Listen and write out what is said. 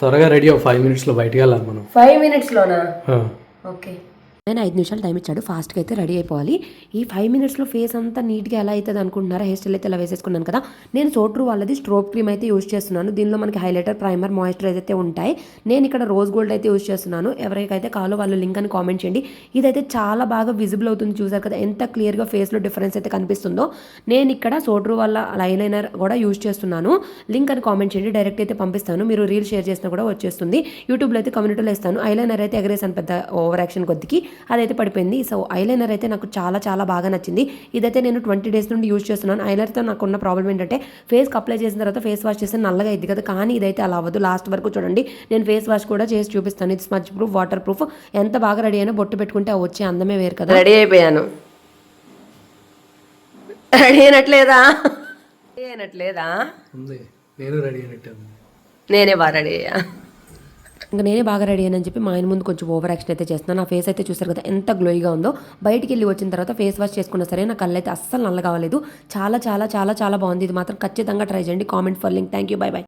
త్వరగా రెడీ 5 మినిట్స్లో బయటికి వెళ్ళాలి మనం. 5 మినిట్స్లోనా? ఓకే. నేను 5 నిమిషాలు టైం ఇచ్చాడు, ఫాస్ట్గా అయితే రెడీ అయిపోవాలి. ఈ 5 మినిట్స్లో ఫేస్ అంతా నీట్గా ఎలా అవుతుంది అనుకుంటున్నారా? హెయిర్ స్టైల్ అయితే ఇలా వేసేసుకున్నాను కదా. నేను సోట్రూ వాళ్ళది స్ట్రోబ్ క్రీమ్ అయితే యూస్ చేస్తున్నాను. దీనిలో మనకి హైలైటర్, ప్రైమర్, మాయిశ్చరైజర్ అయితే ఉంటాయి. నేను ఇక్కడ రోజ్ గోల్డ్ అయితే యూస్ చేస్తున్నాను. ఎవరికైతే కావాలో వాళ్ళు లింక్ అని కామెంట్ చేయండి. ఇదైతే చాలా బాగా విజిబుల్ అవుతుంది, చూసారు కదా ఎంత క్లియర్గా ఫేస్లో డిఫరెన్స్ అయితే కనిపిస్తుందో. నేను ఇక్కడ సోట్రూ వాళ్ళ ఐలైనర్ కూడా యూస్ చేస్తున్నాను. లింక్ అని కామెంట్ చేయండి, డైరెక్ట్ అయితే పంపిస్తాను. మీరు రీల్ షేర్ చేసినా కూడా వచ్చేస్తుంది. యూట్యూబ్లో అయితే కమ్యూనిటీలో ఇస్తాను. ఐలైనర్ అయితే ఎగరేసాను పెద్ద ఓవర్ యాక్షన్ కొద్దికి, అదైతే పడిపోయింది. సో ఐలైనర్ అయితే నాకు చాలా చాలా బాగా నచ్చింది. ఇదైతే నేను 20 డేస్ నుండి యూజ్ చేస్తున్నాను. ఐలైనర్తో నాకున్న ప్రాబ్లం ఏంటంటే ఫేస్కి అప్లై చేసిన తర్వాత ఫేస్ వాష్ చేస్తే నల్లగా అయింది కదా, కానీ ఇదైతే అలా అవ్వదు. లాస్ట్ వరకు చూడండి, నేను ఫేస్ వాష్ కూడా చేసి చూపిస్తాను. ఇది స్మచ్ ప్రూఫ్, వాటర్ ప్రూఫ్. ఎంత బాగా రెడీ అయినా బొట్టు పెట్టుకుంటే వచ్చే అందమే వేరు కదా. రెడీ అయిపోయాను. రెడీ అయినట్లేదా? రెడీ అయినట్లేదా? నేను రెడీ అయినట్టు. నేనే బాగా రెడీ అయ్యా. ఇంకా నేనే బాగా రెడీ అని చెప్పి మా ఆయన ముందు కొంచెం ఓవర్ యాక్షన్ అయితే చేస్తున్నాను. నా ఫేస్ అయితే చూసారు కదా ఎంత గ్లోయిగా ఉందో. బయటికి వెళ్ళి వచ్చిన తర్వాత ఫేస్ వాష్ చేసుకున్నా సరే నా కళ్ళు అయితే అస్సలు నల్ల కావలేదు. చాలా చాలా చాలా చాలా బాగుంది. ఇది మాత్రం ఖచ్చితంగా ట్రై చేయండి. Comment for link. Thank you, by by.